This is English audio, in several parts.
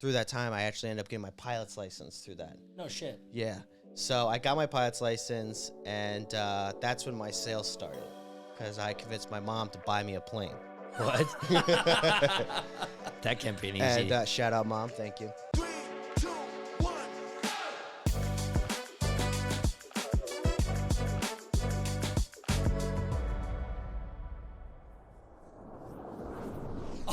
through that time, I actually ended up getting my pilot's license through that. No shit. Yeah. So I got my pilot's license, and that's when my sales started, because I convinced my mom to buy me a plane. What? That can't be an easy. And shout out, Mom. Thank you. 3, 2, 1.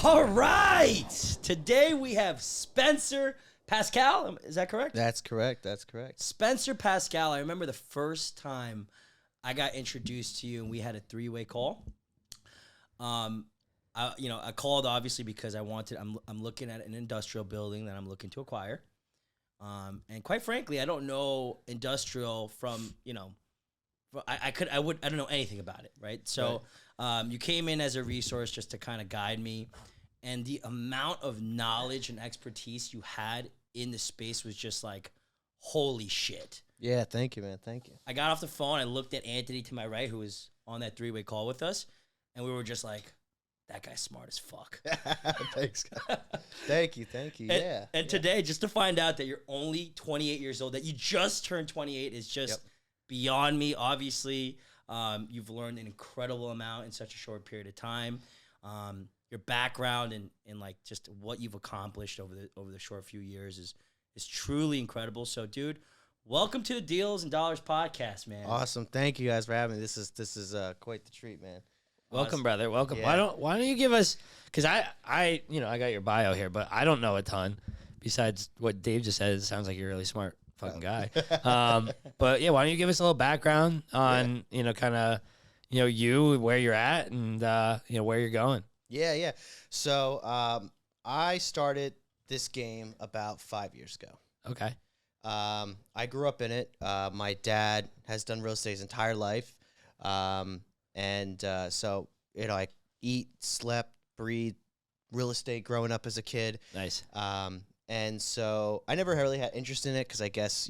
All right. Today we have Spencer Pascal. Is that correct? That's correct. That's correct. Spencer Pascal. I remember the first time I got introduced to you and we had a 3-way call. I called obviously because I'm looking at an industrial building that I'm looking to acquire. And quite frankly, I don't know industrial from, I don't know anything about it. Right. So, you came in as a resource just to kind of guide me, and the amount of knowledge and expertise you had in the space was just like, holy shit. Yeah. Thank you, man. Thank you. I got off the phone. I looked at Anthony to my right, who was on that 3-way call with us. And we were just like, that guy's smart as fuck. Thanks. Thank you. Thank you. And today, just to find out that you're only 28 years old, that you just turned 28 is just beyond me. Obviously, you've learned an incredible amount in such a short period of time. Your background and like just what you've accomplished over the short few years is truly incredible. So, dude, welcome to the Deals and Dollars podcast, man. Awesome. Thank you guys for having me. This is quite the treat, man. Welcome, brother. Welcome. Yeah. Why don't you give us, because I got your bio here, but I don't know a ton besides what Dave just said. It sounds like you're a really smart fucking guy. But yeah, why don't you give us a little background on, kind of, you, where you're at and, where you're going. Yeah. So I started this game about 5 years ago. Okay. I grew up in it. My dad has done real estate his entire life. So, I eat, slept, breathe real estate growing up as a kid. Nice. And so I never really had interest in it because I guess,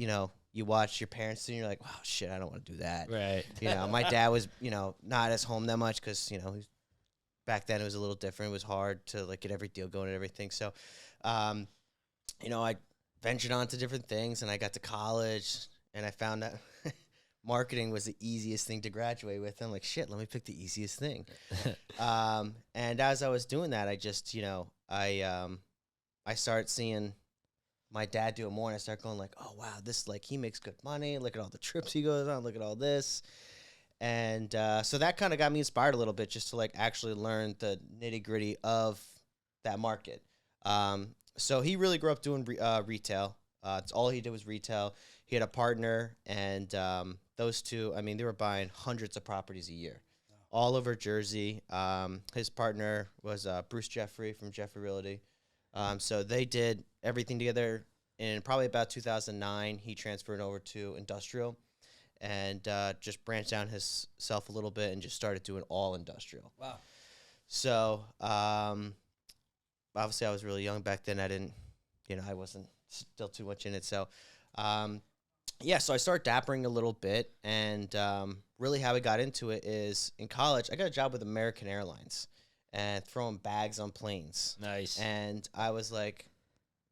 you watch your parents and you're like, wow, shit, I don't want to do that. Right. My dad was, not as home that much because, back then it was a little different. It was hard to like get every deal going and everything. So, I ventured on to different things and I got to college and I found out marketing was the easiest thing to graduate with. I'm like, shit, let me pick the easiest thing. And as I was doing that, I just, I started seeing my dad do it more, and I started going like, oh, wow, this, like, he makes good money. Look at all the trips he goes on. Look at all this. And so that kind of got me inspired a little bit just to, like, actually learn the nitty-gritty of that market. So he really grew up doing retail. It's all he did was retail. He had a partner, and those two, they were buying hundreds of properties a year, all over Jersey. His partner was Bruce Jeffrey from Jeffrey Realty. So they did everything together. In probably about 2009, he transferred over to industrial and just branched out himself a little bit and just started doing all industrial. Wow. So obviously I was really young back then. I didn't, I wasn't still too much in it. So so I started dappering a little bit, and really how I got into it is in college, I got a job with American Airlines and throwing bags on planes. Nice. And I was like,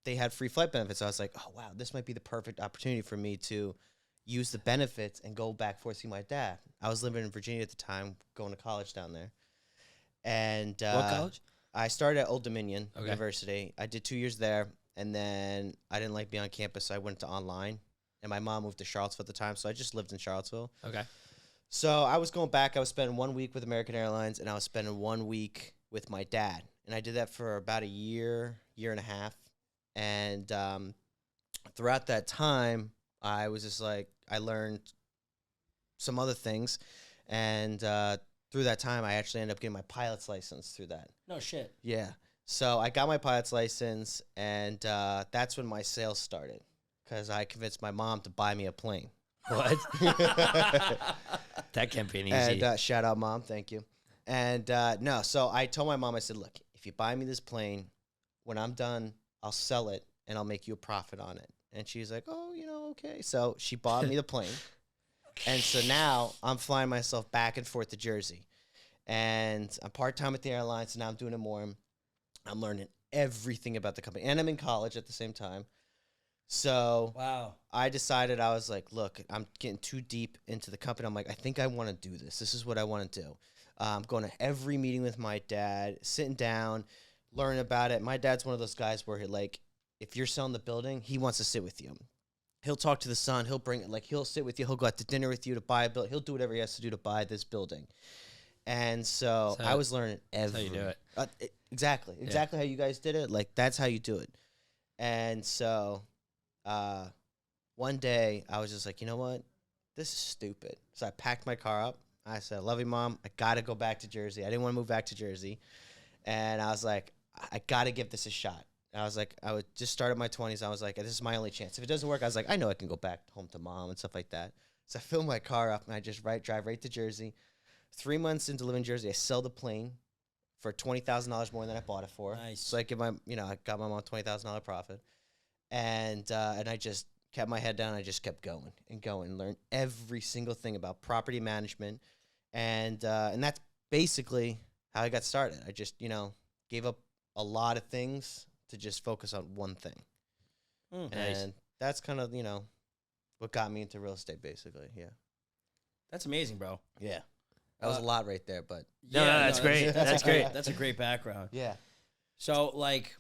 they had free flight benefits. So I was like, oh, wow, this might be the perfect opportunity for me to use the benefits and go back for see my dad. I was living in Virginia at the time, going to college down there. And what college? I started at Old Dominion University. I did 2 years there, and then I didn't like being on campus, so I went to online. And my mom moved to Charlottesville at the time, so I just lived in Charlottesville. Okay. So I was going back. I was spending 1 week with American Airlines, and I was spending 1 week with my dad. And I did that for about a year and a half. And throughout that time, I was just like, I learned some other things. And through that time, I actually ended up getting my pilot's license through that. No shit. Yeah. So I got my pilot's license, and that's when my sales started, because I convinced my mom to buy me a plane. What? That can't be an easy. And shout out, Mom. Thank you. And so I told my mom, I said, look, if you buy me this plane, when I'm done, I'll sell it and I'll make you a profit on it. And she's like, oh, okay. So she bought me the plane. And so now I'm flying myself back and forth to Jersey. And I'm part-time at the airline, so now I'm doing it more. I'm learning everything about the company. And I'm in college at the same time. So Wow. I decided, I was like, look, I'm getting too deep into the company. I'm like, I think I want to do this. This is what I want to do. I'm going to every meeting with my dad, sitting down, learning about it. My dad's one of those guys where if you're selling the building, he wants to sit with you. He'll talk to the son. He'll bring it. Like, he'll sit with you. He'll go out to dinner with you to buy a building. He'll do whatever he has to do to buy this building. And so I was learning That's how you do it. Exactly how you guys did it. Like, that's how you do it. And so one day I was just like, you know what? This is stupid. So I packed my car up. I said, love you, Mom. I got to go back to Jersey. I didn't want to move back to Jersey. And I was like, I got to give this a shot. I was like, I would just start at my 20s. I was like, this is my only chance. If it doesn't work, I was like, I know I can go back home to Mom and stuff like that. So I fill my car up and I just drive right to Jersey. 3 months into living in Jersey, I sell the plane for $20,000 more than I bought it for. Nice. So I got my mom $20,000 profit. And I just kept my head down. I just kept going and learned every single thing about property management. And that's basically how I got started. I just, gave up a lot of things to just focus on one thing. Nice. And that's kind of, what got me into real estate, basically. Yeah. That's amazing, bro. Yeah. That was a lot right there, but. No, that's great. That's great. That's a great background. Yeah. So, like,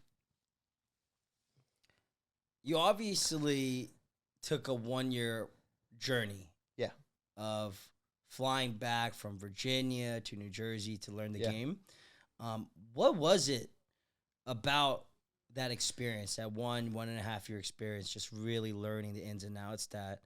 you obviously took a 1-year journey. Yeah. Of flying back from Virginia to New Jersey to learn the game. What was it about that experience, that 1.5 year experience, just really learning the ins and outs that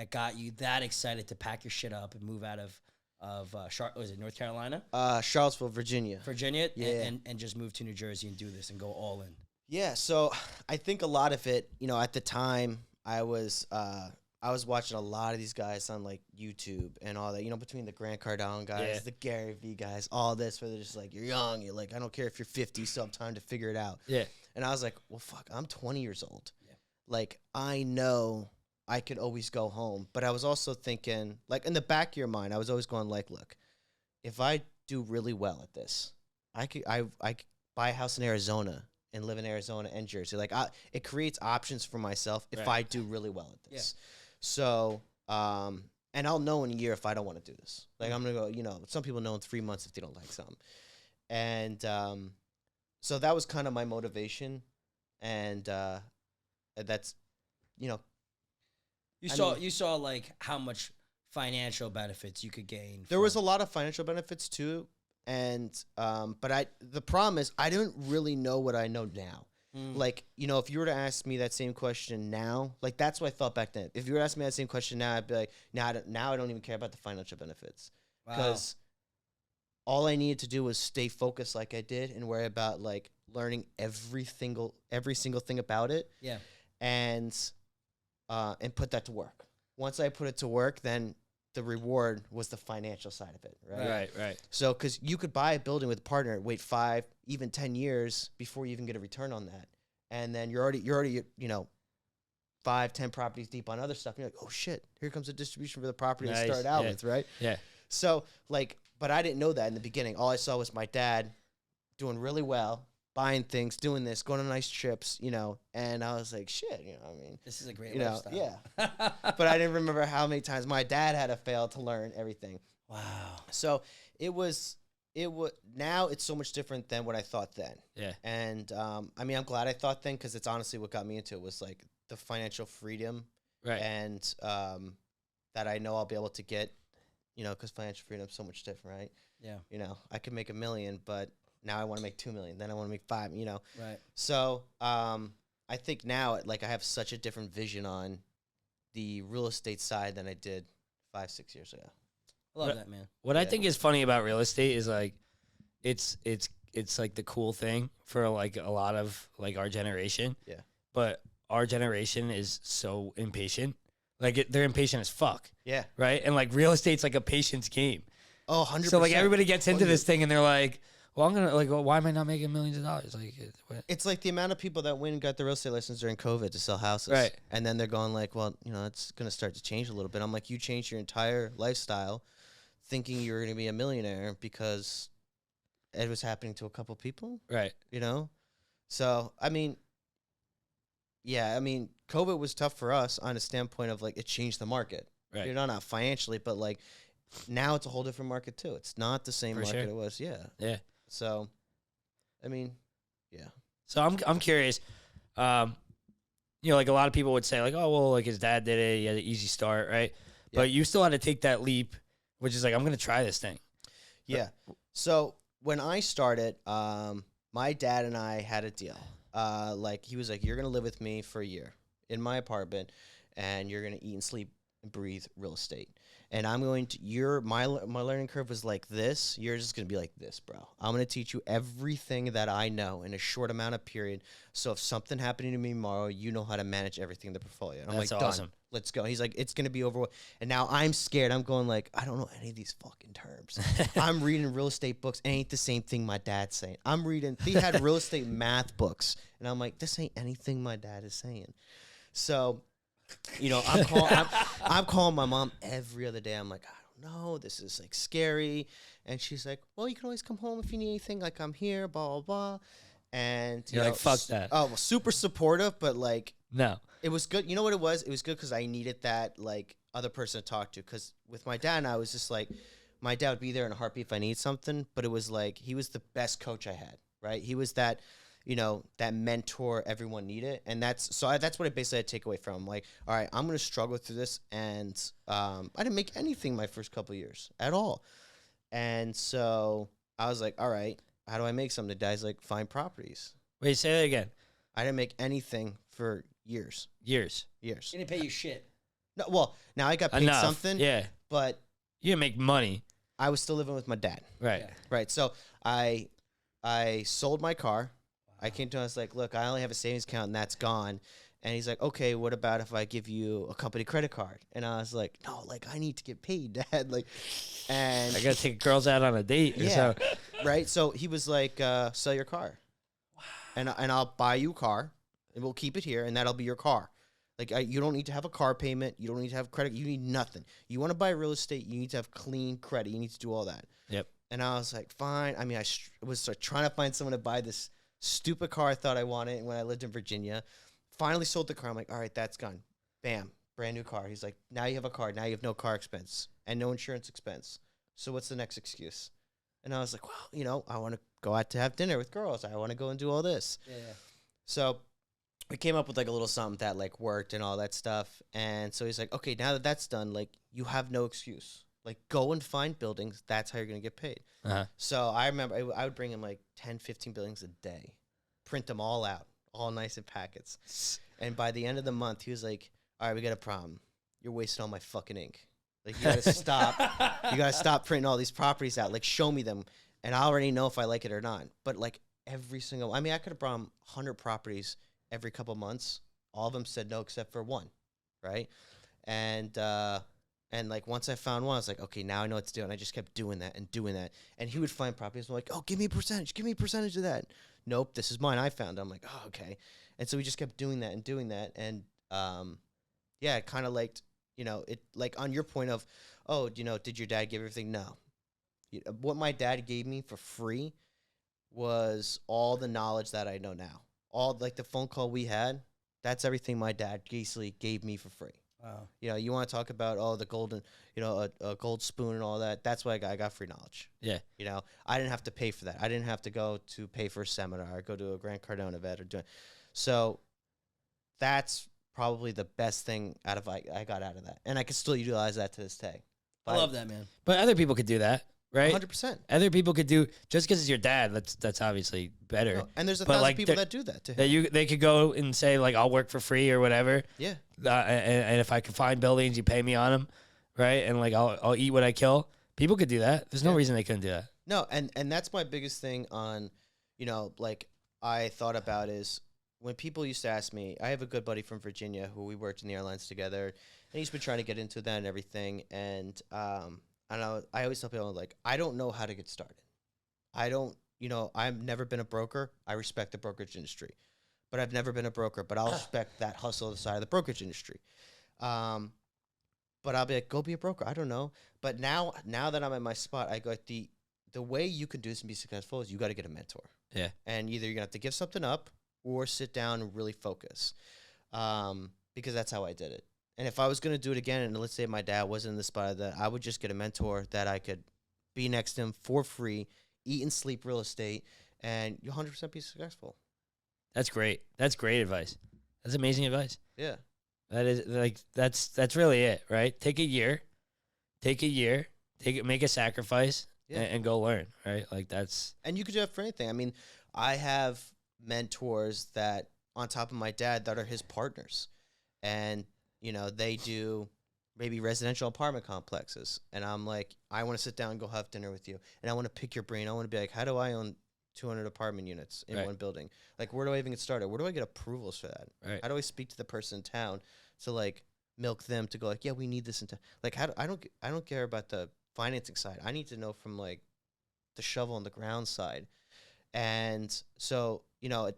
got you that excited to pack your shit up and move out of was it North Carolina? Charlottesville, Virginia. Virginia, Yeah. and just move to New Jersey and do this and go all in. Yeah, so I think a lot of it, at the time I was watching a lot of these guys on like YouTube and all that, between the Grant Cardone guys, the Gary Vee guys, all this, where they're just like, you're young, you're like, I don't care if you're 50, still have time to figure it out. Yeah. And I was like, well, fuck, I'm 20 years old. Yeah. Like, I know I could always go home, but I was also thinking, like, in the back of your mind, I was always going like, look, if I do really well at this, I could buy a house in Arizona and live in Arizona and Jersey. Like, it creates options for myself if I do really well at this. Yeah. So, and I'll know in a year if I don't want to do this. Like, I'm going to go, some people know in 3 months if they don't like something. And so that was kind of my motivation. And that's, You saw like how much financial benefits you could gain. There was a lot of financial benefits too. And, but the problem is I didn't really know what I know now. Like, if you were to ask me that same question now, like, that's what I thought back then. If you were to ask me that same question now, I'd be like, now I don't even care about the financial benefits. Because all I needed to do was stay focused like I did and worry about, like, learning every single thing about it. Yeah. And put that to work. Once I put it to work, then the reward was the financial side of it, right? Right. So, because you could buy a building with a partner, wait 5, even 10 years before you even get a return on that, and then you're already 5, 10 properties deep on other stuff. And you're like, oh shit, here comes a distribution for the property I started out with, right? Yeah. So, like, but I didn't know that in the beginning. All I saw was my dad doing really well, buying things, doing this, going on nice trips, and I was like, shit, this is a great lifestyle. Yeah. But I didn't remember how many times my dad had to fail to learn everything. Wow. So now it's so much different than what I thought then. Yeah. And, I'm glad I thought then, because it's honestly what got me into it was like the financial freedom. Right. And, that I know I'll be able to get, because financial freedom is so much different, right? Yeah. I could make $1 million, but now I want to make 2 million. Then I want to make 5, Right. So, I think now, like, I have such a different vision on the real estate side than I did 5-6 years ago. I love that, man. What I think is funny about real estate is like, it's like the cool thing for like a lot of like our generation. Yeah. But our generation is so impatient. Like they're impatient as fuck. Yeah. Right. And like real estate's like a patience game. Oh, 100%. So like everybody gets into this thing and they're like, well, I'm gonna like, well, why am I not making millions of dollars? Like, it's like the amount of people that went and got the real estate license during COVID to sell houses, right? And then they're going like, well, it's gonna start to change a little bit. I'm like, you changed your entire lifestyle, thinking you're gonna be a millionaire because it was happening to a couple people, right? So, I mean, yeah, I mean, COVID was tough for us on a standpoint of like it changed the market. Right. You know, not financially, but like now it's a whole different market too. It's not the same For market sure. it was. Yeah. Yeah. So, I mean, yeah. So I'm curious. You know, like a lot of people would say, like, oh well, like his dad did it, he had an easy start, right? Yeah. But you still had to take that leap, which is like, I'm gonna try this thing. Yeah. So when I started, my dad and I had a deal. Like he was like, "You're gonna live with me for a year in my apartment, and you're gonna eat and sleep and breathe real estate. And I'm going to my learning curve was like this. Yours is gonna be like this, bro. I'm gonna teach you everything that I know in a short amount of period. So if something happening to me tomorrow, you know how to manage everything in the portfolio." And I'm That's like, awesome. "Done. Let's go." He's like, "It's gonna be over." And now I'm scared. I'm going like, I don't know any of these fucking terms. I'm reading real estate books. It ain't the same thing my dad's saying. I'm reading. He had real estate math books, and I'm like, this ain't anything my dad is saying. So, you know, I'm calling my mom every other day. I'm like, I don't know. This is like scary. And she's like, well, you can always come home if you need anything. Like, I'm here, blah, blah, blah. And You're like, fuck that. Oh, well, super supportive, but like, No. it was good. You know what it was? It was good because I needed that like other person to talk to. Because with my dad, I was just like, my dad would be there in a heartbeat if I need something. But it was like he was the best coach I had. Right? He was that, you know, that mentor everyone needed, and that's what I basically had to take away from. Like, all right, I'm gonna struggle through this, and I didn't make anything my first couple of years at all. And so I was like, all right, how do I make something? The guy's like, find properties. Wait, say that again. I didn't make anything for years. Years. He didn't pay you shit. No, well, now I got paid Enough. something, Yeah. but You didn't make money. I was still living with my dad. Right. Yeah. Right. So I sold my car. I came to him, I was like, look, I only have a savings account and that's gone. And he's like, okay, what about if I give you a company credit card? And I was like, no, like I need to get paid, Dad. Like, and I gotta take girls out on a date. Or yeah, so. right. So he was like, sell your car, and I'll buy you a car, and we'll keep it here, and that'll be your car. Like you don't need to have a car payment. You don't need to have credit. You need nothing. You want to buy real estate, you need to have clean credit. You need to do all that. Yep. And I was like, fine. I mean, I was trying to find someone to buy this stupid car I thought I wanted when I lived in Virginia. Finally sold the car. I'm like, all right, that's gone. Bam, brand new car. He's like, now you have a car. Now you have no car expense and no insurance expense. So what's the next excuse? And I was like, well, you know, I want to go out to have dinner with girls. I want to go and do all this. Yeah. So we came up with like a little something that like worked and all that stuff. And so he's like, okay, now that that's done, like you have no excuse. Like go and find buildings. That's how you're going to get paid. Uh-huh. So I remember I would bring him like 10, 15 buildings a day, print them all out, all nice in packets. And by the end of the month, he was like, all right, we got a problem. You're wasting all my fucking ink. Like, you got to stop. You got to stop printing all these properties out. Like, show me them. And I already know if I like it or not. But like every single, I mean, I could have brought him 100 properties every couple months. All of them said no except for one. Right. And like once I found one, I was like, okay, now I know what to do. And I just kept doing that and doing that. And he would find properties. I'm like, oh, give me a percentage. Give me a percentage of that. Nope, this is mine. I found it. I'm like, oh, okay. And so we just kept doing that and doing that. And yeah, kind of liked, you know, it like on your point of, oh, you know, did your dad give everything? No. What my dad gave me for free was all the knowledge that I know now. All like the phone call we had, that's everything my dad basically gave me for free. Wow. You know, you want to talk about, the golden, you know, a gold spoon and all that. That's what I got free knowledge. Yeah. You know, I didn't have to pay for that. I didn't have to go to pay for a seminar or go to a Grant Cardone event or do it. So that's probably the best thing I got out of that. And I can still utilize that to this day. I love that, man. But other people could do that, right? 100%. Other people could do, just because it's your dad, that's obviously better. No, and there's a But, thousand like, people there- that do that to him. That they could go and say, like, I'll work for free or whatever. Yeah. And if I can find buildings, you pay me on them, right? And like I'll eat what I kill. People could do that. There's no Yeah. reason they couldn't do that. No, and that's my biggest thing on, you know, like I thought about is when people used to ask me, I have a good buddy from Virginia who we worked in the airlines together, and he's been trying to get into that and everything. And I always tell people, like, I don't know how to get started. I don't, you know, I've never been a broker. I respect the brokerage industry, but I've never been a broker, but I'll respect that hustle on the side of the brokerage industry. But I'll be like, go be a broker. I don't know. But now that I'm at my spot, I go, the way you can do this and be successful is you got to get a mentor. Yeah. And either you're going to have to give something up or sit down and really focus, because that's how I did it. And if I was going to do it again, and let's say my dad wasn't in the spot that, I would just get a mentor that I could be next to him for free, eat and sleep real estate, and you'll 100% be successful. That's great. That's great advice. That's amazing advice. Yeah. That is like that's really it, right? Take a year, make a sacrifice, Yeah. and go learn, right? Like that's And you could do that for anything. I mean, I have mentors that, on top of my dad, that are his partners. And, you know, they do maybe residential apartment complexes. And I'm like, I want to sit down and go have dinner with you. And I want to pick your brain. I want to be like, how do I own 200 apartment units in Right. one building? Like, where do I even get started? Where do I get approvals for that? right. How do I speak to the person in town to, like, milk them to go, like, yeah, we need this in town? Like, I don't care about the financing side. I need to know from, like, the shovel on the ground side. And so, you know,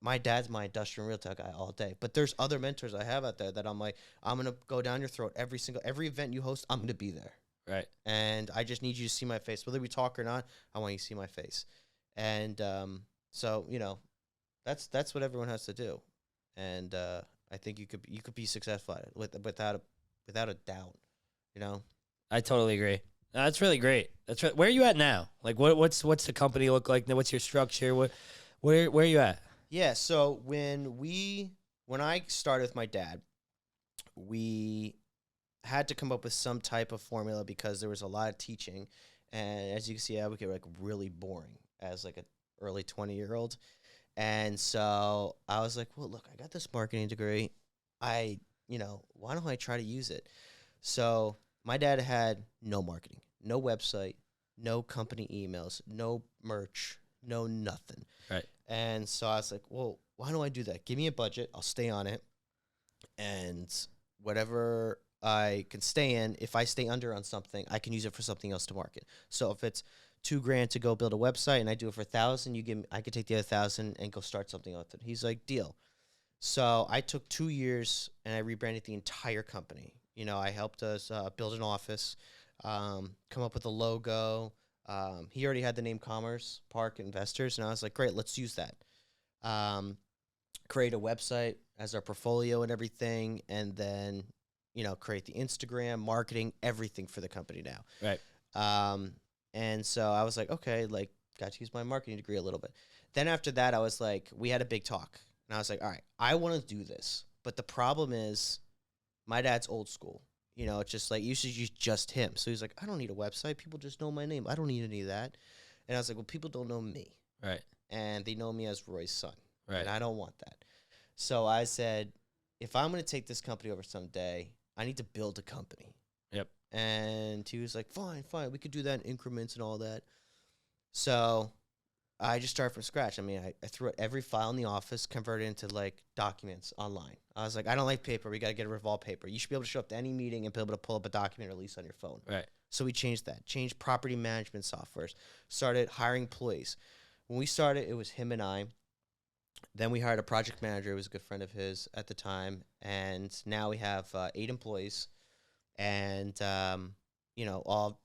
my dad's my industrial and retail guy all day, but there's other mentors I have out there that I'm like, I'm going to go down your throat every event you host. I'm going to be there. Right. And I just need you to see my face, whether we talk or not. I want you to see my face. And, so, you know, that's what everyone has to do. And, I think you could be successful at it without a doubt, you know? I totally agree. That's really great. That's right. Where are you at now? Like, what's the company look like? What's your structure? Where are you at? Yeah, so when I started with my dad, we had to come up with some type of formula because there was a lot of teaching, and as you can see, I would get like really boring as like an early 20-year-old. And so I was like, well, look, I got this marketing degree. Why don't I try to use it? So my dad had no marketing, no website, no company emails, no merch, no nothing. Right. And so I was like, well, why don't I do that? Give me a budget. I'll stay on it. And whatever I can stay in, if I stay under on something, I can use it for something else to market. So if it's $2,000 to go build a website and I do it for $1,000, I could take the other $1,000 and go start something with it. He's like, deal. So I took 2 years and I rebranded the entire company. You know, I helped us build an office, come up with a logo. He already had the name Commerce Park Investors, and I was like, great, let's use that. Create a website as our portfolio and everything, and then, you know, create the Instagram, marketing, everything for the company now. Right. And so I was like, okay, like, got to use my marketing degree a little bit. Then after that, I was like, we had a big talk, and I was like, all right, I want to do this, but the problem is my dad's old school. You know, it's just like, you should use just him. So he's like, I don't need a website. People just know my name. I don't need any of that. And I was like, well, people don't know me. Right. And they know me as Roy's son. Right. And I don't want that. So I said, if I'm going to take this company over someday, I need to build a company. Yep. And he was like, fine. We could do that in increments and all that. So I just started from scratch. I mean, I threw out every file in the office, converted it into like documents online. I was like, I don't like paper. We got to get a Revolve paper. You should be able to show up to any meeting and be able to pull up a document or release on your phone. Right. So we changed that, changed property management softwares, started hiring employees. When we started, it was him and I. Then we hired a project manager who was a good friend of his at the time. And now we have 8 employees and, you know, all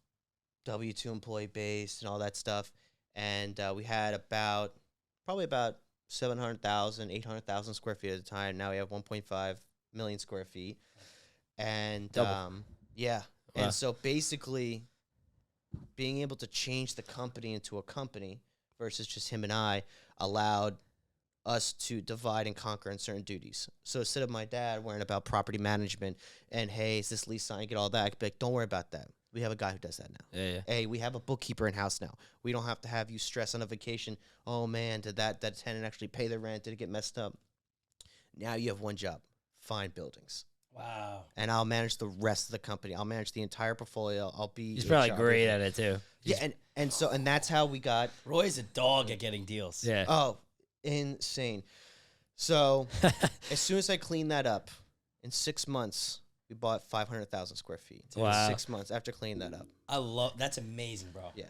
W-2 employee based and all that stuff. And we had probably about 700,000, 800,000 square feet at the time. Now we have 1.5 million square feet. And yeah. Wow. And so basically being able to change the company into a company versus just him and I allowed us to divide and conquer in certain duties. So instead of my dad worrying about property management and, hey, is this lease signed, get all that, I could be like, don't worry about that. We have a guy who does that now. Yeah. Hey, we have a bookkeeper in house now. We don't have to have you stress on a vacation. Oh man, did that tenant actually pay the rent? Did it get messed up? Now you have one job: find buildings. Wow. And I'll manage the rest of the company. I'll manage the entire portfolio. I'll be. He's probably HR. great at it too. Yeah, and that's how we got. Roy's a dog at getting deals. Yeah. Oh, insane. So as soon as I cleaned that up, in 6 months. We bought 500,000 square feet. Wow. 6 months after cleaning that up. That's amazing, bro. Yeah.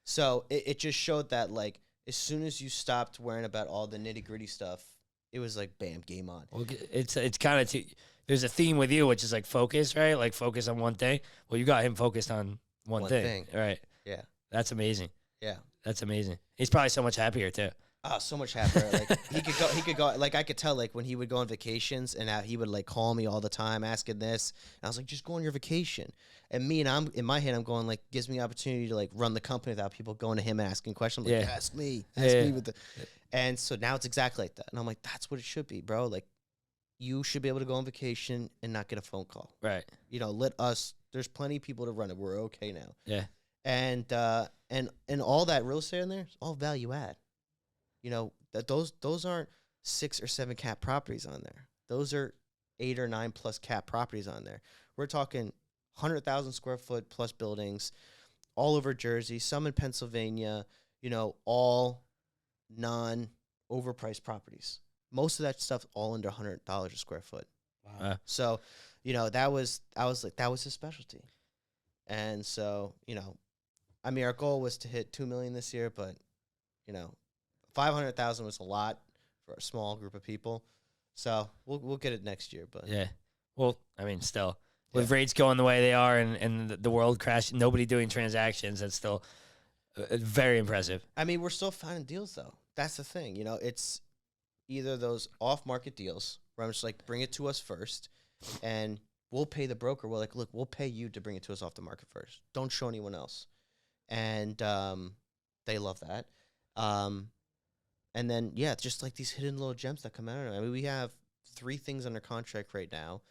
So it just showed that, like, as soon as you stopped worrying about all the nitty gritty stuff, it was like, bam, game on. Well, it's kind of there's a theme with you, which is like focus, right? Like focus on one thing. Well, you got him focused on one thing, right? Yeah. That's amazing. Yeah. That's amazing. He's probably so much happier too. Oh, so much happier. Like he could go. Like I could tell, like when he would go on vacations, and he would like call me all the time asking this. And I was like, just go on your vacation. And I'm in my head, I'm going like, gives me the opportunity to like run the company without people going to him and asking questions. I'm like, Yeah. ask me Yeah. with the. And so now it's exactly like that. And I'm like, that's what it should be, bro. Like, you should be able to go on vacation and not get a phone call. Right. You know, let us. There's plenty of people to run it. We're okay now. Yeah. And all that real estate in there is all value add. You know, that those aren't 6 or 7 cap properties on there. Those are 8 or 9 plus cap properties on there. We're talking 100,000 square foot plus buildings all over Jersey, some in Pennsylvania, you know, all non-overpriced properties. Most of that stuff all under $100 a square foot. Wow. So, you know, I was like, that was his specialty. And so, you know, I mean, our goal was to hit 2 million this year, but, you know, 500,000 was a lot for a small group of people. So we'll get it next year. But Yeah. Well, I mean, still, with rates going the way they are and the world crashing, nobody doing transactions, that's still very impressive. I mean, we're still finding deals, though. That's the thing. You know, it's either those off-market deals where I'm just like, bring it to us first, and we'll pay the broker. We're like, look, we'll pay you to bring it to us off the market first. Don't show anyone else. And they love that. And then, yeah, just like these hidden little gems that come out of it. I mean, we have 3 things under contract right now.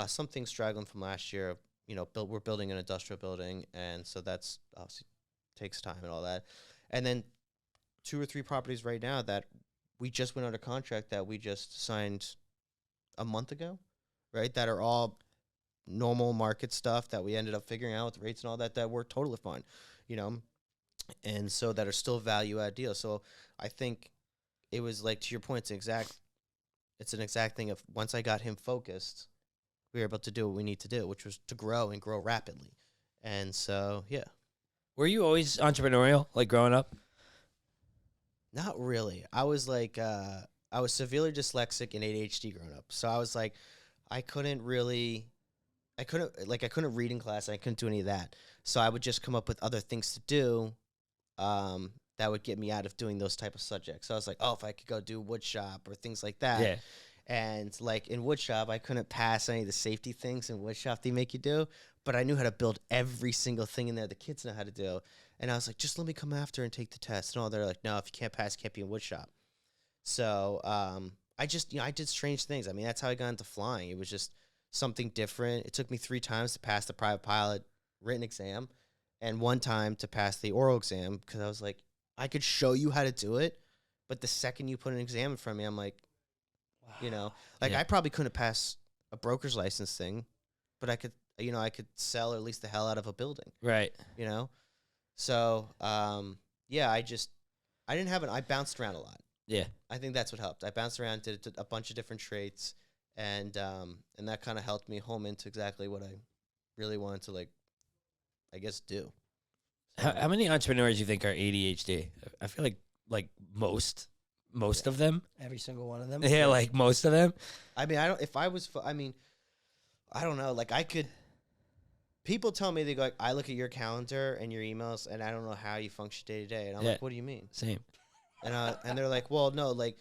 Some things straggling from last year. You know, we're building an industrial building, and so that's obviously takes time and all that. And then 2 or 3 properties right now that we just went under contract that we just signed a month ago, right? That are all normal market stuff that we ended up figuring out with rates and all that we're totally fine, you know? And so that are still value add deals. So I think it was like, to your point, it's an exact thing of once I got him focused, we were able to do what we need to do, which was to grow and grow rapidly. And so, yeah. Were you always entrepreneurial, like growing up? Not really. I was like, I was severely dyslexic and ADHD growing up. So I was like, I couldn't read in class. I couldn't do any of that. So I would just come up with other things to do that would get me out of doing those type of subjects. So I was like, oh, if I could go do wood shop or things like that. Yeah. And like in wood shop, I couldn't pass any of the safety things in wood shop they make you do, but I knew how to build every single thing in there the kids know how to do. And I was like, just let me come after and take the test. And all they're like, no, if you can't pass, you can't be in wood shop. So I just, I did strange things. I mean, that's how I got into flying. It was just something different. It took me 3 times to pass the private pilot written exam and 1 time to pass the oral exam, because I was like, I could show you how to do it, but the second you put an exam in front of me, I'm like, wow. You know, like I probably couldn't pass a broker's license thing, but I could, I could sell or lease the hell out of a building. Right. You know? So, yeah, I bounced around a lot. Yeah. I think that's what helped. I bounced around, did a bunch of different trades, and that kind of helped me home into exactly what I really wanted to, like, I guess, do. So, How many entrepreneurs do you think are ADHD? I feel like most of them. Every single one of them. Yeah, like most of them. I mean, I don't know. Like, people tell me, they go, like, I look at your calendar and your emails, and I don't know how you function day to day. And I'm like, what do you mean? Same. And they're like, well, no, like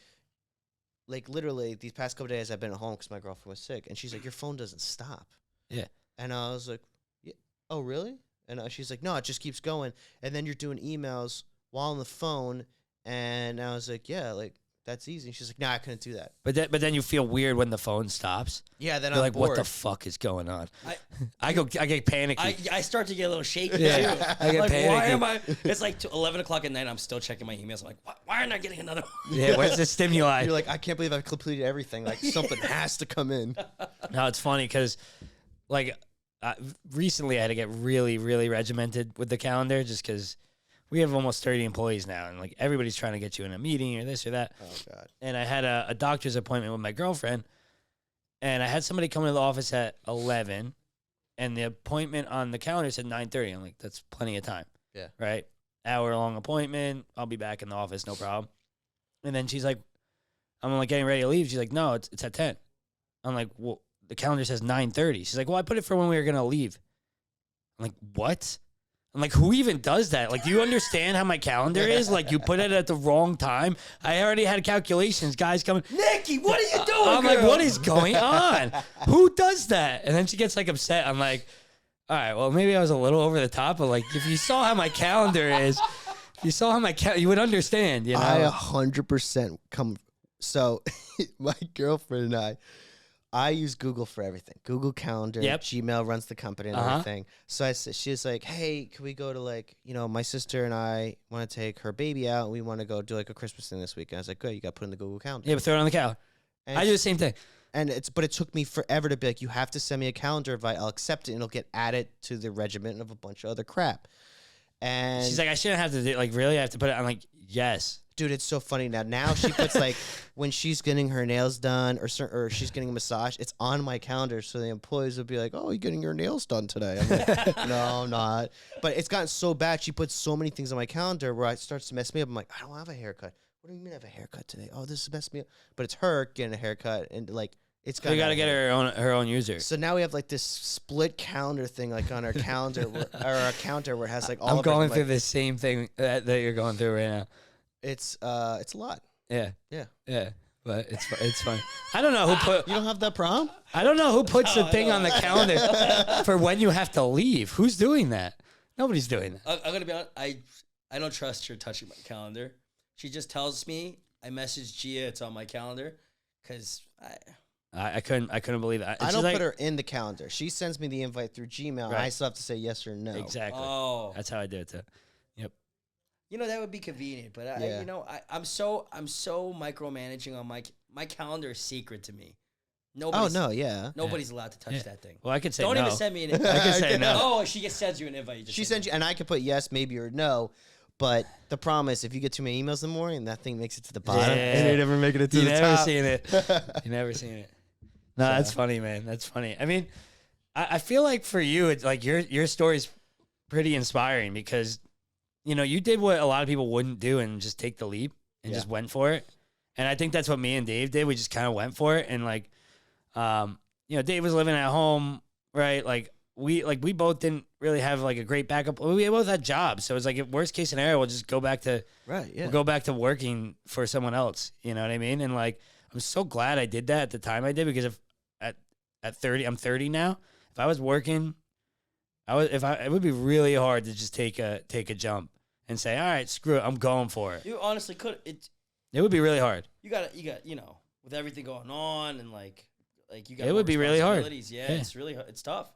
literally these past couple days I've been at home because my girlfriend was sick, and she's like, your phone doesn't stop. Yeah. And I was like, yeah. Oh, really? And she's like, no, it just keeps going. And then you're doing emails while on the phone. And I was like, yeah, like, that's easy. And she's like, no, I couldn't do that. But then you feel weird when the phone stops. Yeah, then You're I'm like, bored. what the fuck is going on? I get panicky. I start to get a little shaky Yeah. too. I get like, panicky. why am I? It's like 11 o'clock at night. I'm still checking my emails. I'm like, why aren't I getting another one? Yeah, where's the stimuli? You're like, I can't believe I've completed everything. Like, something has to come in. No, it's funny because, like, recently I had to get really, really regimented with the calendar just because we have almost 30 employees now, and like everybody's trying to get you in a meeting or this or that. Oh, God. And I had a doctor's appointment with my girlfriend, and I had somebody come into the office at 11, and the appointment on the calendar said 9:30. I'm like, that's plenty of time. Yeah. Right? Hour-long appointment. I'll be back in the office, no problem. And then she's like, I'm like getting ready to leave. She's like, no, it's at 10. I'm like, well, the calendar says 9:30. She's like, well, I put it for when we were going to leave. I'm like, what? I'm like, who even does that? Like, do you understand how my calendar is? Like, you put it at the wrong time. I already had calculations. Guys coming. Nikki, what are you doing? I'm like, what is going on? Who does that? And then she gets like upset. I'm like, all right, well, maybe I was a little over the top, but like, if you saw how my calendar is, if you saw how my you would understand, you know? I 100% come. So my girlfriend and I use Google for everything. Google Calendar, Yep. Gmail runs the company and everything. So I said, she was like, hey, can we go to like, my sister and I want to take her baby out. And we want to go do like a Christmas thing this weekend. I was like, good, you got to put in the Google Calendar. Yeah, but throw it on the calendar. And I do the same thing. but it took me forever to be like, you have to send me a calendar invite. I'll accept it and it'll get added to the regiment of a bunch of other crap. And She's like, I shouldn't have to do, like, really? I have to put it. I'm like, yes. dude, it's so funny now. Now she puts like when she's getting her nails done or she's getting a massage, it's on my calendar. So the employees will be like, "Oh, you're getting your nails done today." I'm like, "No, I'm not." But it's gotten so bad. She puts so many things on my calendar where it starts to mess me up. I'm like, I don't have a haircut. What do you mean I have a haircut today? Oh, this is messing me up. But it's her getting a haircut and like it's So you got to get her own user. So now we have like this split calendar thing like on our calendar or our counter where it has like all. I'm of going it, through like, the same thing that you're going through right now. It's a lot. Yeah. Yeah. Yeah. But it's fun. I don't know who put. You don't have that problem? I don't know who puts the thing on the calendar for when you have to leave. Who's doing that? Nobody's doing that. I'm gonna be honest. I don't trust her touching my calendar. She just tells me. I message Gia. It's on my calendar because I couldn't believe that. I don't put her in the calendar. She sends me the invite through Gmail. Right. I still have to say yes or no. Exactly. Oh, That's how I do it too. Yep. that would be convenient. But Yeah. I'm so micromanaging on my calendar is secret to me. Oh Nobody's, no, yeah. Nobody's allowed to touch that thing. Well, I could say Don't no. even send me an invite. I could say no. Oh, she just sends you an invite. You just She say sends no. you, and I could put yes, maybe, or no. But the problem is, if you get too many emails in the morning, that thing makes it to the bottom, Yeah. and you never make it to You the never top. seen it. You never seen it. No, that's funny, man. That's funny. I mean, I feel like for you, it's like your story's pretty inspiring because, you did what a lot of people wouldn't do and just take the leap and just went for it. And I think that's what me and Dave did. We just kind of went for it. And like, Dave was living at home, right? Like we both didn't really have like a great backup. We both had jobs. So it's like, worst case scenario, we'll just go back to, we'll go back to working for someone else. You know what I mean? And like, I'm so glad I did that at the time I did because if at 30, I'm 30 now. If I was working, it would be really hard to just take a jump and say, all right, screw it, I'm going for it. You honestly could. It would be really hard. You got with everything going on and like you got. It would be really hard. responsibilities. Yeah, it's tough.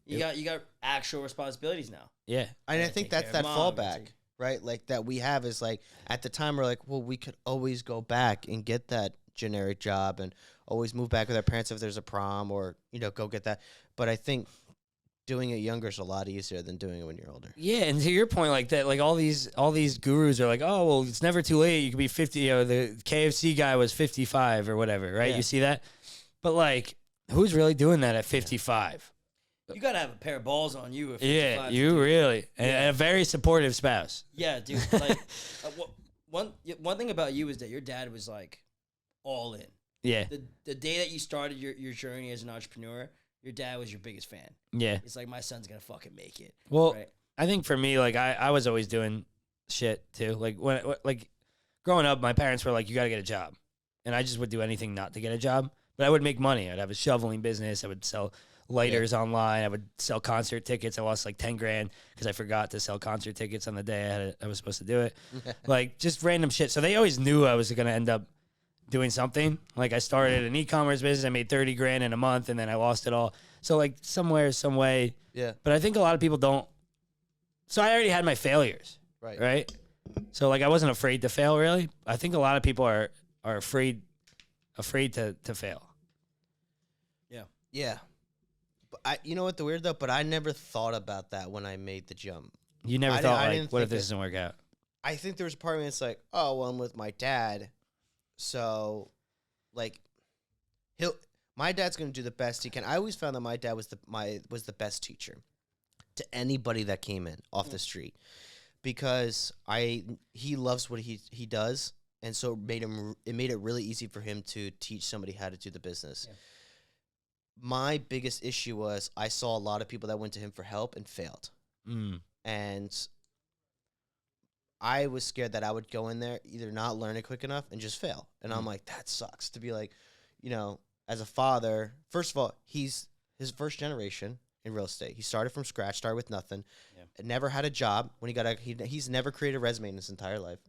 You got actual responsibilities now. Yeah. And I Gotta think take that's care that of mom, fallback, right? Like that we have is like at the time we're like, well, we could always go back and get that generic job and always move back with our parents if there's a prom or go get that. But I think doing it younger is a lot easier than doing it when you're older. Yeah, and to your point, like that, like all these gurus are like, oh well, it's never too late. You could be 50. The KFC guy was 55 or whatever, right? Yeah. You see that? But like, who's really doing that at 55? You gotta have a pair of balls on you. At Yeah, 55 you to really, and a very supportive spouse. Yeah, dude. Like one thing about you is that your dad was like all in. Yeah, The day that you started your journey as an entrepreneur, your dad was your biggest fan. yeah. It's like my son's gonna fucking make it. Well, right? I think for me, like I was always doing shit too. Like when growing up, my parents were like, you got to get a job, and I just would do anything not to get a job. But I would make money. I'd have a shoveling business. I would sell lighters online. I would sell concert tickets. I lost like 10 grand because I forgot to sell concert tickets on the day I was supposed to do it. Like just random shit. So they always knew I was gonna end up doing something. Like I started an e-commerce business. I made 30 grand in a month, and then I lost it all. So like some way. Yeah. But I think a lot of people don't. So I already had my failures, Right. right? So like I wasn't afraid to fail really. I think a lot of people are afraid to fail. Yeah. But you know what the weird though? But I never thought about that when I made the jump. You never I thought didn't like, what if think this doesn't work out? I think there was a part of me that's like, oh, well, I'm with my dad, so like my dad's gonna do the best he can. I always found that my dad was the best teacher to anybody that came in off the street because he loves what he does, and so it made it really easy for him to teach somebody how to do the business. Yeah. My biggest issue was I saw a lot of people that went to him for help and failed. And I was scared that I would go in there, either not learn it quick enough and just fail. And I'm like, that sucks to be like, you know, as a father, first of all, he's his first generation in real estate. He started from scratch, started with nothing, never had a job. When he got out, he's never created a resume in his entire life.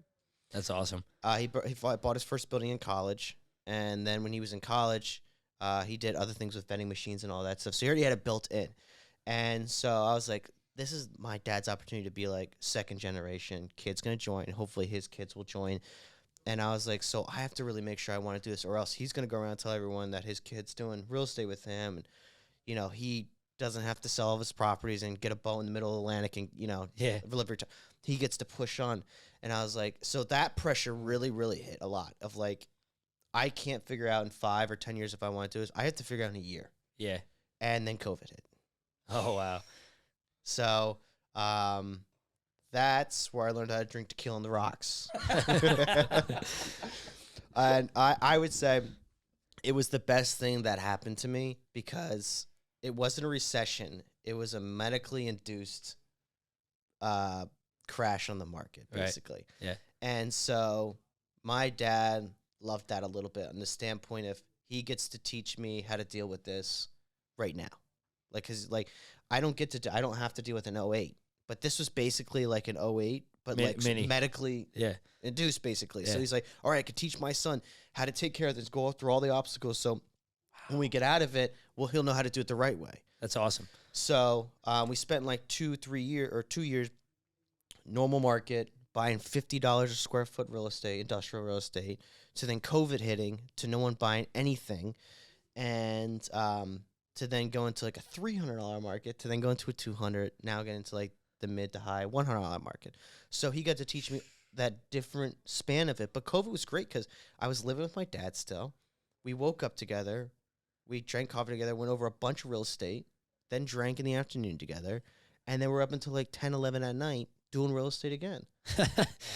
That's awesome. He bought his first building in college. And then when he was in college, he did other things with vending machines and all that stuff. So he already had it built in. And so I was like, this is my dad's opportunity to be like second generation. Kid's going to join. And hopefully his kids will join. And I was like, so I have to really make sure I want to do this, or else he's going to go around and tell everyone that his kid's doing real estate with him. And, you know, he doesn't have to sell all of his properties and get a boat in the middle of the Atlantic and, you know, deliver time. He gets to push on. And I was like, so that pressure really, really hit a lot of like, I can't figure out in 5 or 10 years if I want to do this. I have to figure out in a year. Yeah. And then COVID hit. Oh, wow. So that's where I learned how to drink tequila on the rocks. And I would say it was the best thing that happened to me because it wasn't a recession. It was a medically induced crash on the market, basically. Right. Yeah. And so my dad loved that a little bit on the standpoint of he gets to teach me how to deal with this right now. Like, cause like I don't have to deal with an '08, but this was basically like an '08, but like medically induced basically. Yeah. So he's like, all right, I could teach my son how to take care of this, go through all the obstacles. So when we get out of it, well, he'll know how to do it the right way. That's awesome. So we spent like 2 years, normal market, buying $50 a square foot real estate, industrial real estate, to then COVID hitting, to no one buying anything, and to then go into like a $300 market, to then go into a $200, now get into like the mid to high $100 market. So he got to teach me that different span of it. But COVID was great because I was living with my dad still. We woke up together. We drank coffee together, went over a bunch of real estate, then drank in the afternoon together. And then we're up until like 10, 11 at night doing real estate again.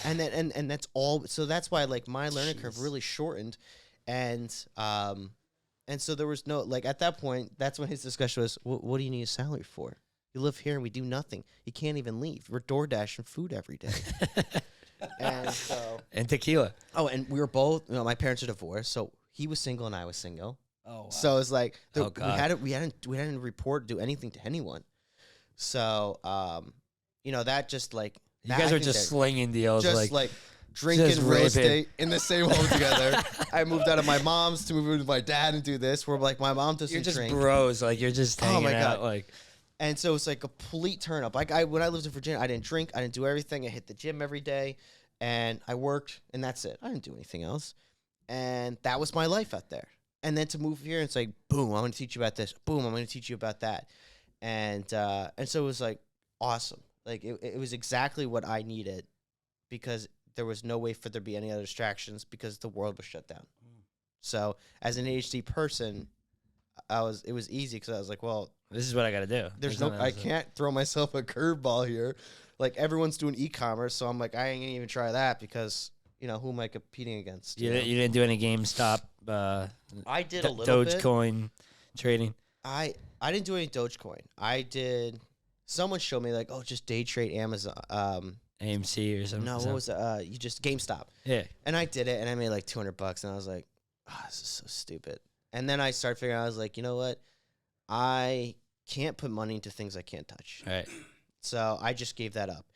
and then and that's all. So that's why like my learning curve really shortened. And so there was no, like at that point, that's when his discussion was, what do you need a salary for? You live here and we do nothing. You can't even leave. We're door dashing food every day. And tequila. Oh, and we were both, you know, my parents are divorced. So he was single and I was single. Oh, wow. So it's like, we hadn't report, do anything to anyone. So, you know, that just like, you guys were just slinging deals. Just like drinking real estate in the same home together. I moved out of my mom's to move in with my dad and do this. Where like my mom doesn't drink. You're just bros. Like you're just hanging out. Like, and so it's like a complete turn up. Like when I lived in Virginia, I didn't drink. I didn't do everything. I hit the gym every day and I worked and that's it. I didn't do anything else. And that was my life out there. And then to move here and it's like, boom, I'm going to teach you about this. Boom, I'm going to teach you about that. And so it was like awesome. Like it was exactly what I needed because there was no way for there to be any other distractions because the world was shut down. So as an ADHD person, it was easy because I was like, well, this is what I got to do. I can't throw myself a curveball here. Like everyone's doing e-commerce. So I'm like, I ain't gonna even try that because, you know, who am I competing against? You didn't do any GameStop. I did a little bit. Dogecoin trading. I didn't do any Dogecoin. I did. Someone showed me like, oh, just day trade Amazon, AMC or something. No, what was it? You just GameStop. Yeah. And I did it, and I made like $200, and I was like, oh, this is so stupid. And then I started figuring out, I was like, you know what? I can't put money into things I can't touch. Right. So I just gave that up.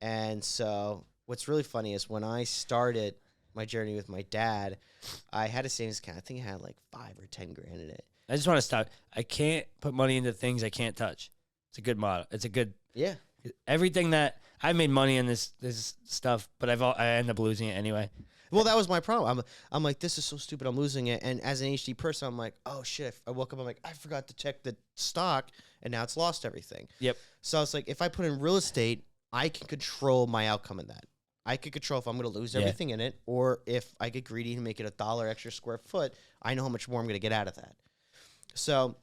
And so what's really funny is when I started my journey with my dad, I had a savings account. I think I had like 5 or 10 grand in it. I just want to stop. I can't put money into things I can't touch. It's a good model. It's a good. Yeah. Everything that I made money in this stuff, but I end up losing it anyway. Well, that was my problem. I'm like, this is so stupid. I'm losing it. And as an HD person, I'm like, oh shit. I woke up. I'm like, I forgot to check the stock, and now it's lost everything. Yep. So I was like, if I put in real estate, I can control my outcome in that. I could control if I'm going to lose everything in it, or if I get greedy and make it $1 extra square foot. I know how much more I'm going to get out of that. So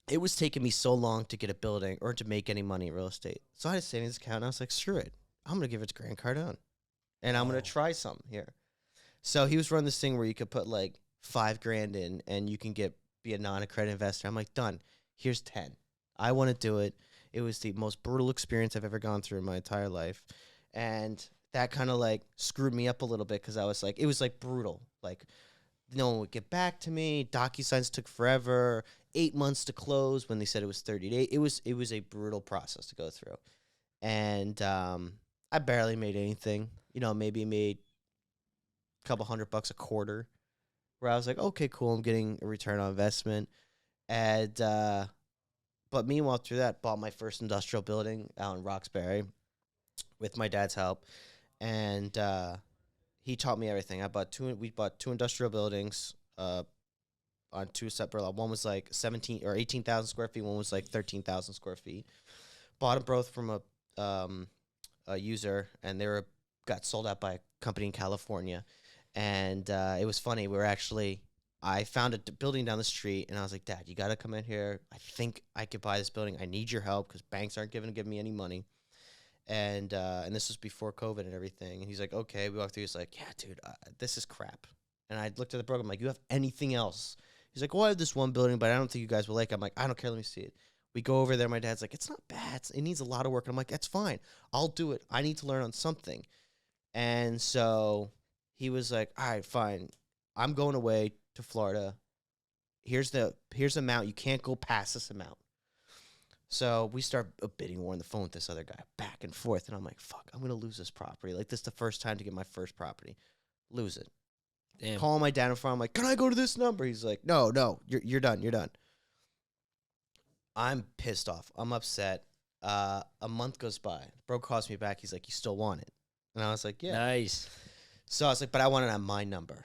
it was taking me so long to get a building or to make any money in real estate. So I had a savings account, and I was like, screw it. I'm going to give it to Grant Cardone, and I'm going to try something here. So he was running this thing where you could put like $5,000 in, and you can be a non-accredited investor. I'm like, done. Here's 10. I want to do it. It was the most brutal experience I've ever gone through in my entire life. And that kind of like screwed me up a little bit because I was like, it was like brutal. Like no one would get back to me. DocuSigns took forever. 8 months to close when they said it was 30 days. It was a brutal process to go through. And I barely made anything. You know, maybe made a couple $100 a quarter. Where I was like, okay, cool, I'm getting a return on investment. And but meanwhile, through that, bought my first industrial building out in Roxbury with my dad's help, and he taught me everything. We bought two industrial buildings on two separate lots. One was like 17 or 18,000 square feet. One was like 13,000 square feet. Bought them both from a user, and got sold out by a company in California. And it was funny. I found a building down the street, and I was like, Dad, you got to come in here. I think I could buy this building. I need your help because banks aren't going to give me any money. And this was before COVID and everything. And he's like, okay. We walked through. He's like, yeah, dude, this is crap. And I looked at the program. I'm like, you have anything else? He's like, well, I have this one building, but I don't think you guys will like it. I'm like, I don't care. Let me see it. We go over there. My dad's like, it's not bad. It needs a lot of work. And I'm like, that's fine. I'll do it. I need to learn on something. And so he was like, all right, fine. I'm going away to Florida. Here's the amount. You can't go past this amount. So we start a bidding war on the phone with this other guy, back and forth. And I'm like, fuck, I'm going to lose this property. Like, this is the first time to get my first property. Lose it. Damn. Call my dad in front. I'm like, can I go to this number? He's like, no, you're done. You're done. I'm pissed off. I'm upset. A month goes by. Bro calls me back. He's like, you still want it? And I was like, yeah. Nice. So I was like, but I want it on my number.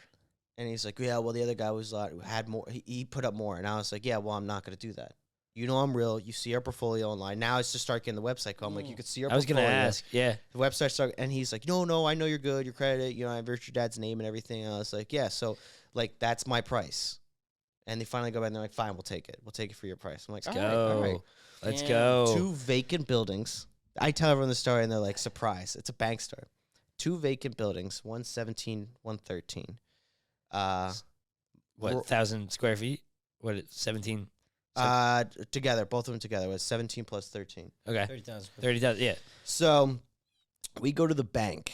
And he's like, yeah, well, the other guy had more. He put up more. And I was like, yeah, well, I'm not going to do that. You know I'm real. You see our portfolio online. Now it's just start getting the website call. I'm like, you could see our portfolio. I was going to ask, yeah. The website started, and he's like, no, I know you're good. Your credit, I have your dad's name and everything. And I was like, yeah, so, like, that's my price. And they finally go back, and they're like, fine, we'll take it. We'll take it for your price. I'm like, all right. Let's go. 2 vacant buildings. I tell everyone the story, and they're like, surprise. It's a bank story. 2 vacant buildings, 117, 113. What, 1,000 square feet? What, 17? Together, both of them together was 17 plus 13. Okay. 30,000. 30,000, yeah. So we go to the bank,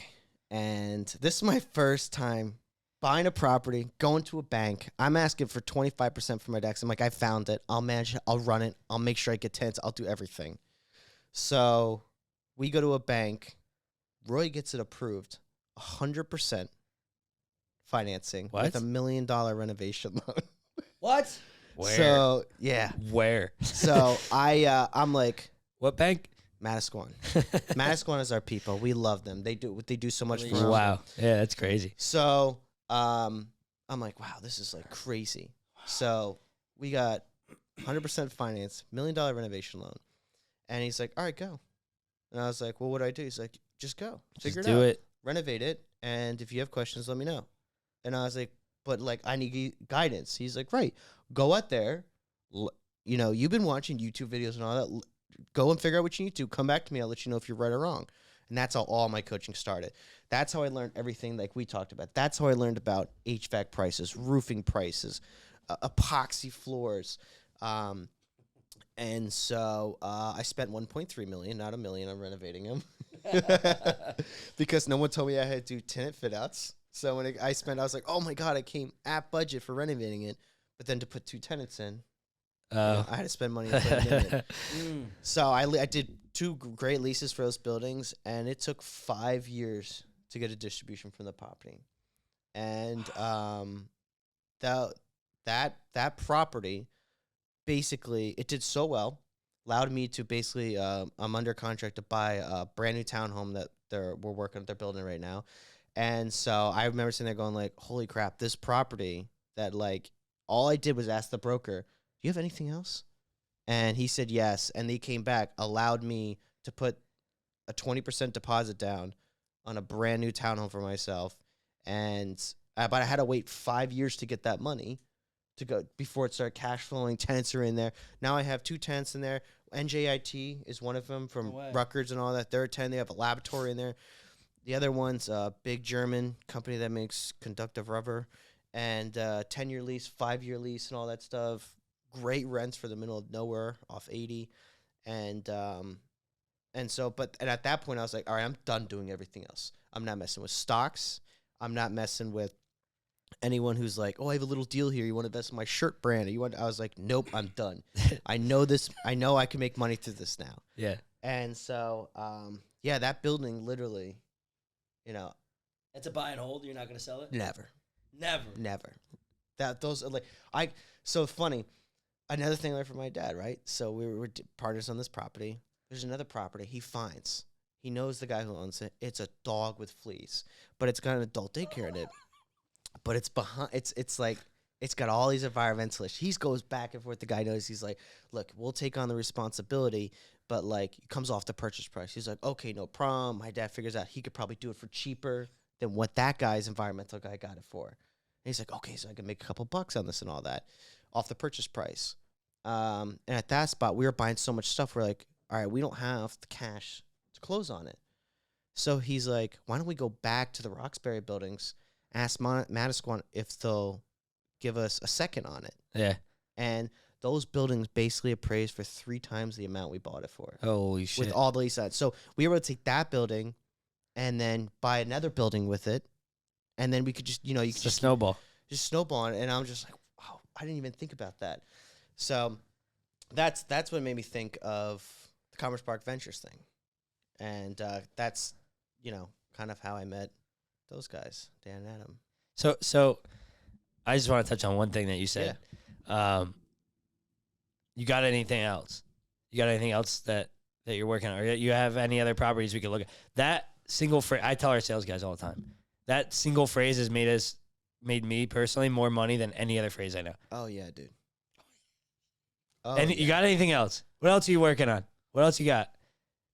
and this is my first time buying a property, going to a bank. I'm asking for 25% for my decks. I'm like, I found it. I'll manage it. I'll run it. I'll make sure I get tenants. I'll do everything. So we go to a bank. Roy gets it approved, 100% financing with $1 million renovation loan. What? Where? So yeah. Where? So I'm like, what bank? Manasquan. Manasquan is our people. We love them. They do so much for us. Wow. Yeah, that's crazy. So I'm like, wow, this is like crazy. So we got 100% finance, $1 million renovation loan. And he's like, all right, go. And I was like, well, what do I do? He's like, just go. Figure it out. Do it. Renovate it. And if you have questions, let me know. And I was like, but like, I need guidance. He's like, right. Go out there. You've been watching YouTube videos and all that. Go and figure out what you need to. Come back to me. I'll let you know if you're right or wrong. And that's how all my coaching started. That's how I learned everything like we talked about. That's how I learned about HVAC prices, roofing prices, epoxy floors. And so I spent $1.3 million, not $1 million, on renovating them. Because no one told me I had to do tenant fit outs. So when I was like, oh my God, I came at budget for renovating it. But then to put 2 tenants in, I had to spend money to put them in. So I did 2 great leases for those buildings, and it took 5 years to get a distribution from the property. And that property, basically, it did so well, allowed me to basically, I'm under contract to buy a brand new townhome that they're building right now. And so I remember sitting there going like, holy crap, this property that like, all I did was ask the broker, do you have anything else? And he said yes. And they came back, allowed me to put a 20% deposit down on a brand new townhome for myself. And but I had to wait 5 years to get that money to go before it started cash flowing. Tenants are in there. Now I have 2 tenants in there. NJIT is one of them from Rutgers and all that. They're a tenant. They have a laboratory in there. The other one's a big German company that makes conductive rubber, and 10-year lease, 5-year lease, and all that stuff. Great rents for the middle of nowhere off 80. And so, but and at that point, I was like, all right, I'm done doing everything else. I'm not messing with stocks. I'm not messing with anyone who's like, oh, I have a little deal here. You want to invest in my shirt brand? Or you want? I was like, nope, I'm done. I know this. I know I can make money through this now. Yeah. And so, yeah, that building literally, you know, It's a buy and hold. You're not going to sell it? never. Never. Those are like so funny. Another thing I learned from my dad, right? So we were partners on this property. There's another property he finds. He knows the guy who owns it. It's a dog with fleas, but it's got an adult daycare in it. But it's behind. It's like it's got all these environmental issues. He goes back and forth. The guy knows. He's like, look, we'll take on the responsibility, but like it comes off the purchase price. He's like, okay, no problem. My dad figures out he could probably do it for cheaper than what that guy's environmental guy got it for. And he's like, okay, so I can make a couple bucks on this and all that off the purchase price. And at that spot, we were buying so much stuff. We're like, all right, we don't have the cash to close on it. So he's like, why don't we go back to the Roxbury buildings, ask Matisquan if they'll give us a second on it. Yeah. And those buildings basically appraised for 3 times the amount we bought it for. Holy shit. With all the lease sides. So we were able to take that building and then buy another building with it. And then we could just, you could It's a just snowball. just snowball on it. And I'm just like, wow, I didn't even think about that. So that's what made me think of the Commerce Park Ventures thing. And that's, kind of how I met those guys, Dan and Adam. So I just want to touch on one thing that you said. You got anything else? You got anything else that you're working on? Or you have any other properties we could look at? That single phrase, I tell our sales guys all the time, that single phrase has made me personally more money than any other phrase I know. Oh, yeah, dude. Oh, And you got anything else? What else are you working on? What else you got?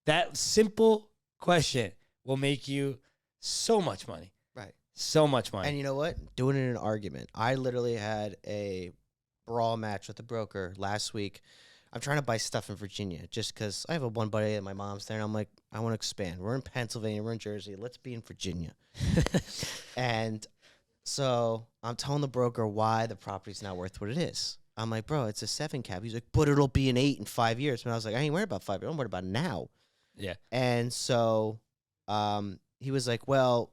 That simple question will make you so much money. Right. So much money. And you know what? Doing it in an argument. I literally had a brawl match with a broker last week. I'm trying to buy stuff in Virginia just because I have one buddy and my mom's there. And I'm like, I want to expand. We're in Pennsylvania. We're in Jersey. Let's be in Virginia. And so I'm telling the broker why the property's not worth what it is. I'm like, bro, it's a 7 cap. He's like, but it'll be an 8 in 5 years. And I was like, I ain't worried about 5 years. I'm worried about now. Yeah. And so he was like, well,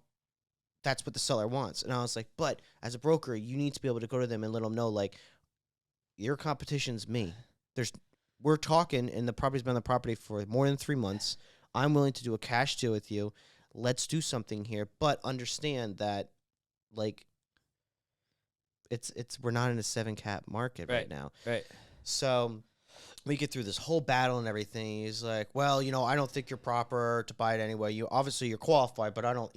that's what the seller wants. And I was like, but as a broker, you need to be able to go to them and let them know, like, your competition's me. We're talking, and the property's been on the property for more than 3 months. I'm willing to do a cash deal with you. Let's do something here, but understand that, like, we're not in a 7 cap market right now. Right. So we get through this whole battle and everything. He's like, well, I don't think you're proper to buy it anyway. You're qualified, but I don't,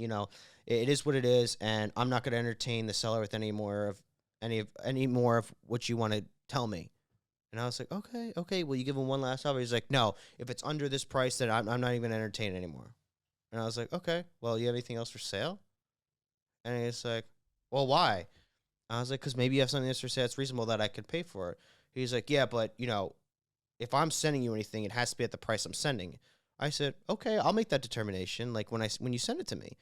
it is what it is. And I'm not going to entertain the seller with any more of what you want to tell me. And I was like, okay. Will you give him one last offer? He's like, no, if it's under this price, then I'm not even going to entertain it anymore. And I was like, okay, well, you have anything else for sale? And he's like, well, why? I was like, because maybe you have something that's for sale that's reasonable that I could pay for it. He's like, yeah, but, if I'm sending you anything, it has to be at the price I'm sending. I said, okay, I'll make that determination, like when you send it to me.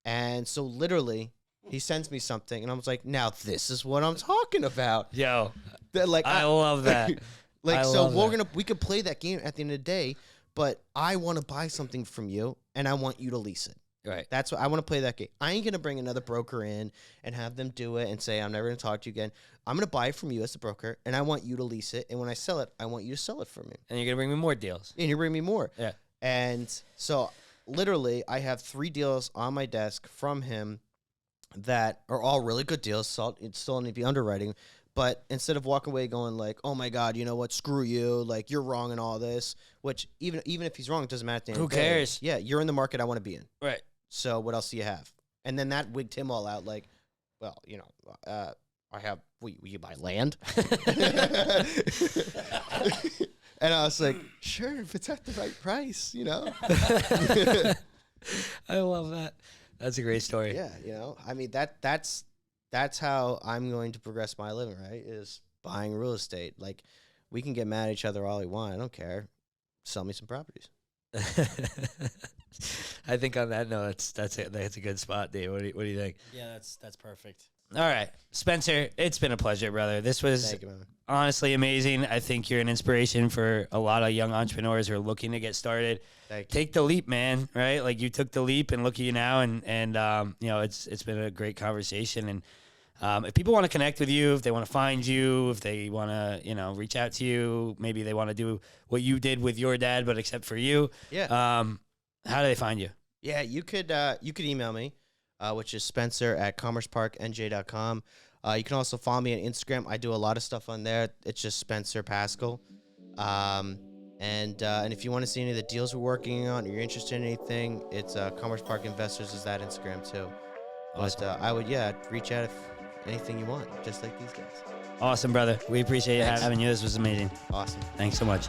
And so literally, he sends me something, and I was like, now this is what I'm talking about. Yo, Like I love that. We could play that game at the end of the day, but I want to buy something from you, and I want you to lease it. Right. That's what I want to play that game. I ain't going to bring another broker in and have them do it and say, I'm never going to talk to you again. I'm going to buy it from you as the broker, and I want you to lease it. And when I sell it, I want you to sell it for me. And you're going to bring me more deals. And you bring me more. Yeah. And so literally, I have 3 deals on my desk from him that are all really good deals. So it still need to be underwriting. But instead of walking away going like, oh, my God, you know what, screw you, like, you're wrong in all this, which even if he's wrong, it doesn't matter at the end Who of the day. cares? Yeah, you're in the market I want to be in. Right. So what else do you have? And then that wigged him all out like, well, I have, will you buy land? And I was like, sure, if it's at the right price, I love that. That's a great story. Yeah, I mean, that's how I'm going to progress my living, right, is buying real estate. Like, we can get mad at each other all we want. I don't care. Sell me some properties. I think on that note, that's a good spot, Dave. What do you think? Yeah, that's perfect. All right, Spencer, it's been a pleasure, brother. This was Thank you, man. honestly amazing. I think you're an inspiration for a lot of young entrepreneurs who are looking to get started. Thank you. Take the leap, man. Right? Like you took the leap, and look at you now. And you know, it's been a great conversation. And if people want to connect with you, if they want to find you, if they want to, you know, reach out to you, maybe they want to do what you did with your dad, but except for you. Yeah. How do they find you? Yeah, you could email me, which is spencer@commerceparknj.com. You can also follow me on Instagram. I do a lot of stuff on there. It's just Spencer Pascal. And if you want to see any of the deals we're working on, or you're interested in anything, it's Commerce Park Investors is that Instagram too. Awesome. But I would reach out if anything you want, just like these guys. Awesome, brother. We appreciate Thanks. having you. This was amazing. Awesome. Thanks so much.